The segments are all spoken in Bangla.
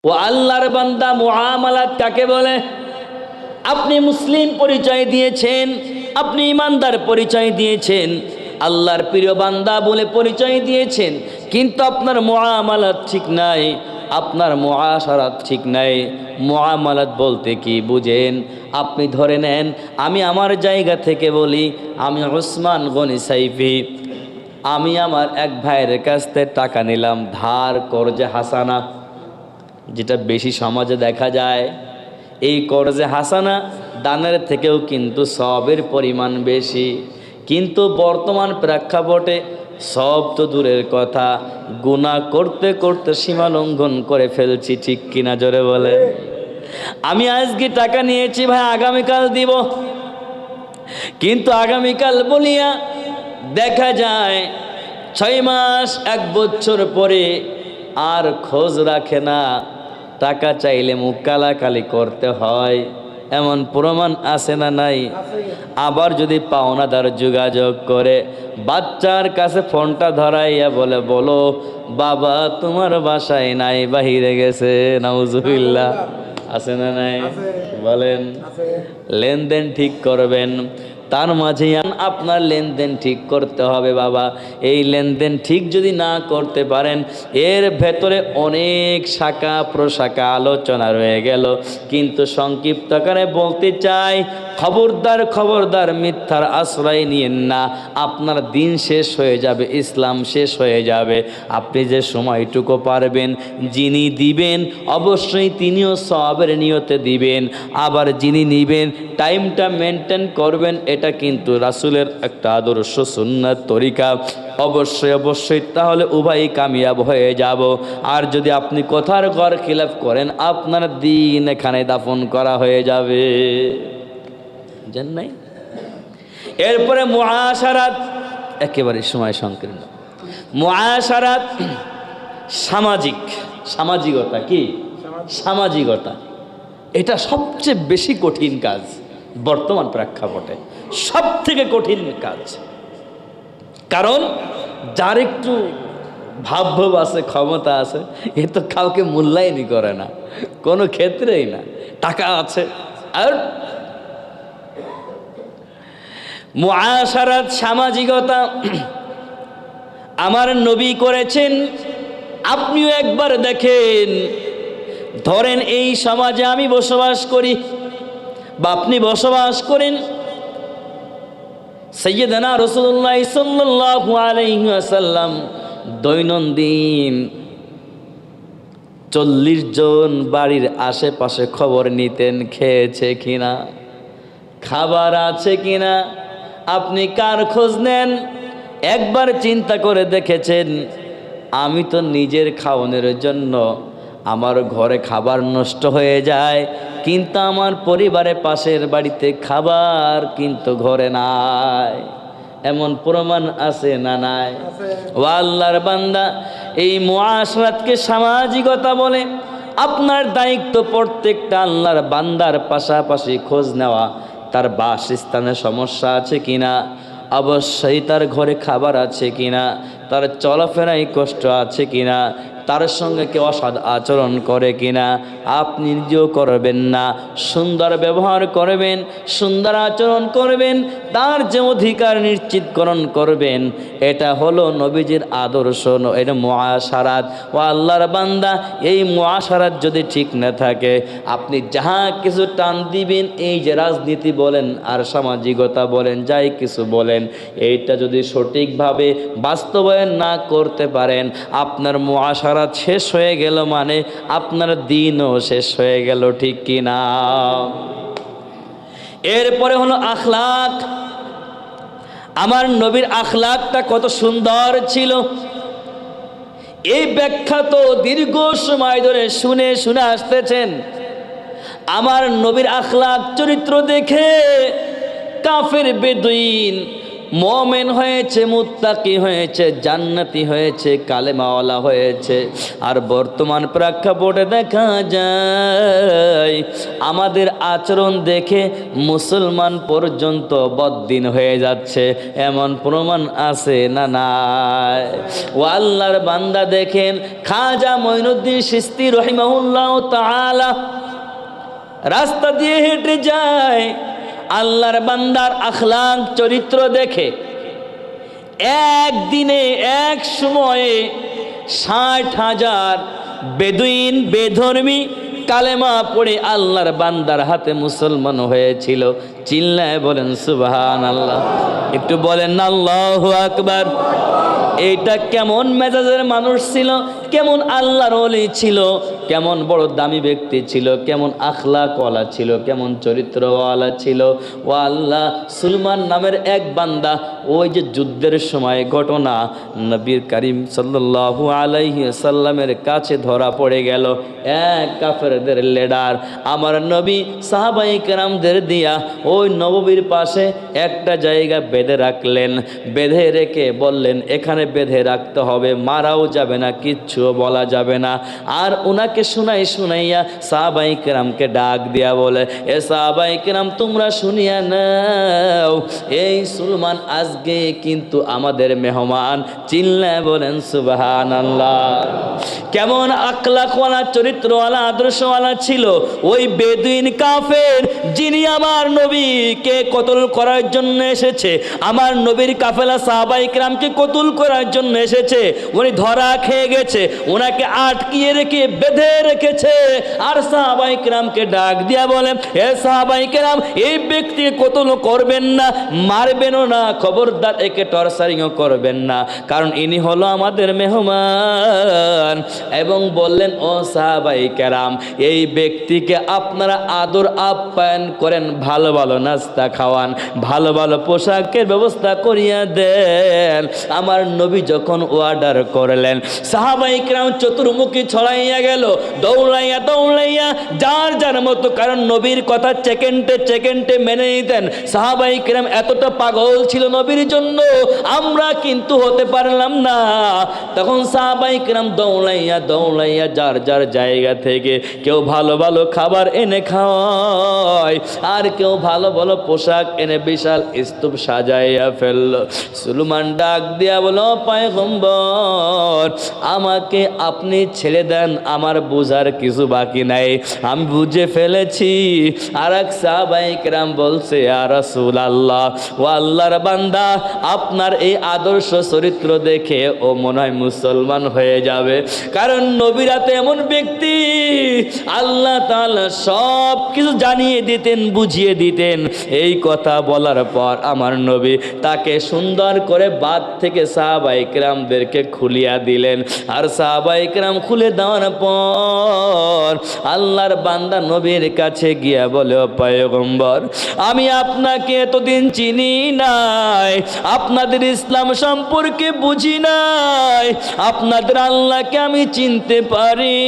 ও আল্লাহর বান্দা, মুআমালাত কাকে বলে? আপনি মুসলিম পরিচয় দিয়েছেন, আপনি ইমানদার পরিচয় দিয়েছেন, আল্লাহর প্রিয় বান্দা বলে পরিচয় দিয়েছেন, কিন্তু আপনার মুআমালাত ঠিক নাই, আপনার মুআশারাত ঠিক নাই। মুআমালাত বলতে কি বুঝেন? আপনি ধরে নেন, আমি আমার জায়গা থেকে বলি, আমি ওসমান গনি সাইফি, আমি আমার এক ভাইয়ের কাছ থেকে টাকা নিলাম ধার, কর্জে হাসানা, যেটা বেশি সমাজে দেখা যায়। এই কর্জে হাসানা দানের থেকেও কিন্তু সওয়াবের পরিমাণ বেশি। কিন্তু বর্তমান প্রেক্ষাপটে সব তো দূরের কথা, গুনাহ করতে করতে সীমা লঙ্ঘন করে ফেলছি, ঠিক কিনা জোরে বলে? আমি আজকে টাকা নিয়েছি ভাই, আগামীকাল দিব, কিন্তু আগামীকাল বলিয়া দেখা যায় 6 মাস 1 বছর পরে আর খোঁজ রাখে না, টাকা চাইলে মুখ কালাকালি করতে হয়। এমন প্রমাণ আছে না নাই? আবার যদি পাওনাদার যোগাযোগ করে, বাচ্চার কাছে ফোনটা ধরাইয়া বলে, বলো বাবা তোমার বাসায় নাই, বাহিরে গেছে। নাউজুবিল্লাহ, আছে না নাই? বলেন। লেনদেন ঠিক করবেন, তার মাঝে আপনার লেনদেন ঠিক করতে হবে বাবা। এই লেনদেন ঠিক যদি না করতে পারেন, এর ভেতরে অনেক শাখা প্রশাখা আলোচনা রয়ে গেল, কিন্তু সংক্ষিপ্ত আকারে বলতে চাই, খবরদার খবরদার মিথ্যার আশ্রয় নিয়েন না। আপনার দিন শেষ হয়ে যাবে, ইসলাম শেষ হয়ে যাবে। আপনি যে সময়টুকু পারবেন, যিনি দিবেন অবশ্যই তিনিও সওয়াবের নিয়তে দিবেন, আবার যিনি নিবেন টাইমটা মেনটেন করবেন। এটা কিন্তু রাসূলের একটা আদর্শ, সুন্নাত, তরিকা। অবশ্যই অবশ্যই, তাহলে উভয়ই কামিয়াব হয়ে যাব। আর যদি আপনি কথার ঘর খিলাফ করেন, আপনার দিন এখানে দাফন করা হয়ে যাবে। জান নাই? এরপরে মুআশারাত, একেবারে সময় সংকীর্ণ। মুআশারাত সামাজিকতা। কি সামাজিকতা? এটা সবচেয়ে বেশি কঠিন কাজ বর্তমান প্রেক্ষাপটে, সব থেকে কঠিন কাজ। কারণ যার একটু ভাব আছে, ক্ষমতা আছে, এ তো কাউকে মূল্যায়নই করে না, কোনো ক্ষেত্রেই না। টাকা আছে আর মুআশারাত, সামাজিকতা আমার নবী করেছেন। আপনিও একবার দেখেন, ধরেন এই সমাজে আমি বসবাস করি বা আপনি বসবাস করেন, সাইয়্যিদানা রাসূলুল্লাহ সাল্লাল্লাহু আলাইহি ওয়াসাল্লাম দৈনন্দিন 40 জন বাড়ির আশেপাশে খবর নিতেন, খেয়েছে কিনা, খাবার আছে কিনা। আপনি কার খোঁজ নেন? একবার চিন্তা করে দেখেছেন? আমি তো নিজের খাওয়ানোর জন্য আমার ঘরে খাবার নষ্ট হয়ে যায়, কিন্তু আমার পরিবারের পাশের বাড়িতে খাবার কিন্তু ঘরে নাই। এমন প্রমাণ আছে না নাই? ও আল্লাহর বান্দা, এই মুআশারাতকে সামাজিকতা বলে। আপনার দায়িত্ব প্রত্যেকটা আল্লাহর বান্দার পাশাপাশি খোঁজ নেওয়া, তার বাসস্থানে সমস্যা আছে কিনা, অবশ্যই তার ঘরে খাবার আছে কিনা, তার চলাফেরায় কষ্ট আছে কিনা, তার সঙ্গে কেউ অসৎ আচরণ করে কিনা। আপনি নিজেও করবেন না, সুন্দর ব্যবহার করবেন, সুন্দর আচরণ করবেন, তার যে অধিকার নিশ্চিতকরণ করবেন। এটা হলো নবীজির আদর্শ, এটা মুআশারাত। ও আল্লাহর বান্দা, এই মুআশারাত যদি ঠিক না থাকে, আপনি যাহা কিছু টান দিবেন, এই যে রাজনীতি বলেন আর সামাজিকতা বলেন, যাই কিছু বলেন, এইটা যদি সঠিকভাবে বাস্তবায়ন না করতে পারেন, আপনার মুআশারাত শেষ হয়ে গেল, মানে আপনার দিনও শেষ হয়ে গেল, ঠিক কি না? এরপরে হলো আখলাক। আমার নবীর আখলাকটা কত সুন্দর ছিল, এই ব্যাখ্যা তো দীর্ঘ সময় ধরে শুনে শুনে আসতেছেন। আমার নবীর আখলাক চরিত্র দেখে কাফের বেদুইন মুমিন হয়েছে, মুত্তাকি হয়েছে, জান্নাতি হয়েছে, কালেমাওয়ালা হয়েছে। আর বর্তমান প্রেক্ষাপটে দেখা যায় আমাদের আচরণ দেখে মুসলমান পর্যন্ত বদ্দিন হয়ে যাচ্ছে, এমন প্রমাণ আছে না নাই? ও আল্লাহর বান্দা দেখেন, খাজা মঈনুদ্দিন চিশতি রাহিমাহুল্লাহ তাআলা রাস্তা দিয়ে হেঁটে যায়, আল্লাহর বান্দার আখলাক চরিত্র দেখে একদিনে এক সময়ে 60,000 বেদুইন বেধর্মী কালেমা পড়ে আল্লাহর বান্দার হাতে মুসলমান হয়েছিল। চিল্লায় বলেন সুবহানাল্লাহ, একটু বলেন না আল্লাহু আকবার। এইটা কেমন মেজাজের মানুষ ছিল, কেমন আল্লাহর ওলি ছিল, কেমন বড় দামি ব্যক্তি ছিল, কেমন আখলাকওয়ালা ছিল, কেমন চরিত্রওয়ালা ছিল। ও আল্লাহ, সুলমান নামের এক বান্দা, ওই যে যুদ্ধের সময় ঘটনা, নবীর করিম সাল্লাল্লাহু আলাইহি সাল্লামের কাছে ধরা পড়ে গেল এক কাফেরদের লিডার। আমার নবী সাহাবায়ে কেরামদের দিয়া ওই নববীর পাশে একটা জায়গা বেঁধে রাখলেন, বেঁধে রেখে বললেন এখানে বেঁধে রাখতে হবে, মারাও যাবে না, কিচ্ছুও বলা যাবে না। আর ওনাকে শুনাইয়া সাহাবায়ে কেরামকে ডাক দিয়া বলে, এ সাহাবায়ে কেরাম তোমরা শুনিয়া নাও, এই সুলমান আজকে কিন্তু আমাদের মেহমান। চিল্লায় বলেন সুবহানাল্লাহ। কেমন আখলাকওয়ালা, চরিত্রওয়ালা, আদর্শওয়ালা ছিল ওই বেদুইন কাফের, যিনি আমার নবীকে কতল করার জন্য এসেছে, আমার নবীর কাফেলা সাহাবায়ে কেরামকে কতল করার জন্য এসেছে। উনি ধরা খেয়ে গেছে, ওনাকে আটকিয়ে রেখে বেঁধে রেখেছে। আর সাহাবায়ে কেরামকে ডাক দিয়া বলে, এ সাহাবায়ে কেরাম, এই ব্যক্তিকে কতল করবেন না, মারবেনও না, খবরদার একে টর্চারিংও করবেন না, কারণ ইনি হলো আমাদের মেহমান। এবং বললেন, ও সাহাবায়ে কেরাম, এই ব্যক্তিকে আপনারা আদর আপ্যায়ন করেন, ভালো ভালো নাস্তা খাওয়ান, ভালো ভালো পোশাকের ব্যবস্থা করিয়া দেন। আমার নবী যখন অর্ডার করলেন, সাহাবায়ে কেরাম চতুর্মুখী ছড়াইয়া গেল, দৌড়াইয়া দৌড়াইয়া যার যার মতো, কারণ নবীর কথা সেকেন্ডে মেনে নিতেন। সাহাবায়ে কেরাম এতটা পাগল ছিল নবীর জন্য, আমরা কিন্তু হতে পারলাম না। তখন সাহাবায়ে কেরাম দৌড়াইয়া দৌড়াইয়া যার যার জায়গা থেকে কেউ ভালো ভালো খাবার এনে খাওয়ায়, আর কেউ ভালো ভালো পোশাক এনে বিশাল স্তূপ সাজাইয়া ফেলল। সুলমান ডাক দিয়া বলো, পয়গম্বর আমাকে আপনি ছেড়ে দেন, আমার বুঝার কিছু বাকি নাই, আমি বুঝে ফেলেছি। আর এক সাহাবায়ে কেরাম বলছে, ইয়া রাসূলুল্লাহ, ও আল্লাহর বান্দা, আপনার এই আদর্শ চরিত্র দেখে ও মনে হয় মুসলমান হয়ে যাবে, কারণ নবীরা তো এমন ব্যক্তি, আল্লাহ তাআলা সব কিছু জানিয়ে দিতেন, বুঝিয়ে দিতেন। এই কথা বলার পর আমার নবী তাকে সুন্দর করে বাদ থেকে সাহাবায়ে কেরামদেরকে খুলিয়া দিলেন। আর সাহাবায়ে কেরাম খুলে দেওয়ার পর আল্লাহর বান্দা নবীর কাছে গিয়া বলে, ও পয়গম্বর, আমি আপনাকে এতদিন চিনি নাই, আপনাদের ইসলাম সম্পর্কে বুঝি নাই, আপনাদের আল্লাহকে আমি চিনতে পারি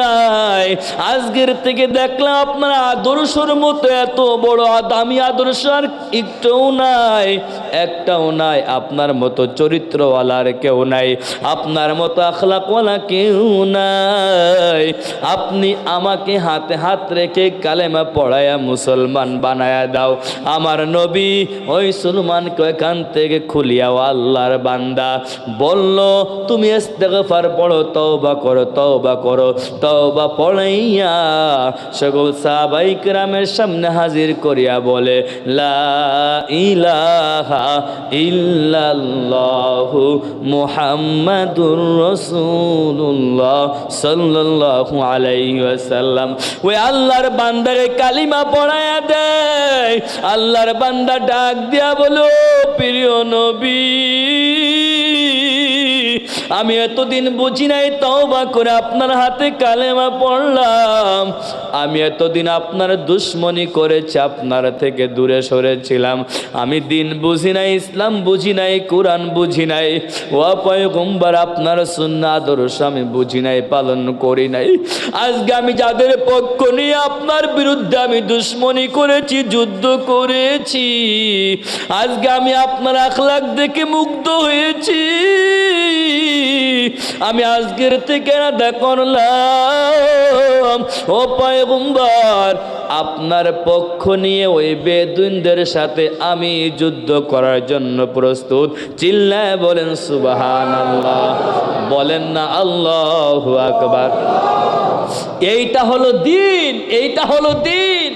নাই। আজকের থেকে দেখলাম আপনার আদর্শের মতো এত বড় দামি আদর্শ আর একটাও নাই, একটাও নাই। আপনার মতো চরিত্রওয়ালা আর কেউ নাই, আপনার মতো আখলাকওয়ালা কেউ নাই। আপনি আমাকে হাতে হাত রেখে কালেমা পড়ায়া মুসলমান বানায়া দাও। আমার নবী ওই সুলমানকে এখান থেকে খুলিয়া আল্লাহর বান্দা বলল, তুমি ইস্তেগফার পড়ো, তওবা করো, তওবা করো। তওবা পড়াইয়া সকল সাহাবায়ে কেরামের সামনে হাজির করিয়া বলে, লা ইলাহা ইল্লাল্লাহু মুহাম্মাদুর রাসূলুল্লাহ সাল্লাল্লাহু আলাইহি ওয়াসাল্লাম। ওই আল্লাহর বান্দাকে কালিমা পড়ায়া দেয়। আল্লাহর বান্দা ডাক দিয়া বলো, প্রিয় নবী, আমি এতদিন বুঝি নাই, তওবা করে আপনার হাতে কালেমা পড়লাম। আমি এতদিন আপনার দুশ্মনী করেছি, আপনার থেকে দূরে সরেছিলাম। আমি দিন বুঝি নাই, ইসলাম বুঝি নাই, কোরআন বুঝি নাই, ও পয়গম্বর আপনার সুন্নাহ আদর্শ আমি বুঝি নাই, পালন করি নাই। আজকে আমি যাদের পক্ষ নিয়ে আপনার বিরুদ্ধে আমি দুশ্মনী করেছি, যুদ্ধ করেছি, আজকে আমি আপনার আখলাক দেখে মুগ্ধ হয়েছি। আমি আজকের থেকে না করলাম, ও পয়গম্বর আপনার পক্ষ নিয়ে ওই বেদুইনদের সাথে আমি যুদ্ধ করার জন্য প্রস্তুত। চিল্লায় বলেন সুবহানাল্লাহ, বলেন না আল্লাহু আকবার। এইটা হলো দিন, এইটা হলো দিন।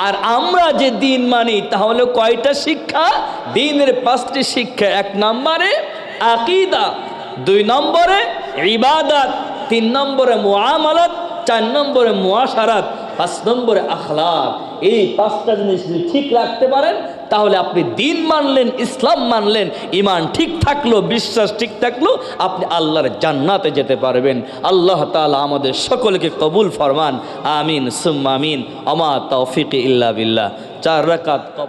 আর আমরা যে দিন মানি তাহলে কয়টা শিক্ষা? দিনের 5টি শিক্ষা। 1 নম্বরে আকীদা, 2 নম্বরে ইবাদত, 3 নম্বরে মুআমালাত, 4 নম্বরে মুআশারাত, 5 নম্বরে আখলাক। এই 5টা জিনিস যদি ঠিক রাখতে পারেন তাহলে আপনি দিন মানলেন, ইসলাম মানলেন, ঈমান ঠিক থাকলো, বিশ্বাস ঠিক থাকলো, আপনি আল্লাহর জান্নাতে যেতে পারবেন। আল্লাহ তাআলা আমাদের সকলকে কবুল ফরমান। আমিন সুম্মা আমিন। আমা তাওফিক ইল্লা বিল্লাহ। 4 রাকাত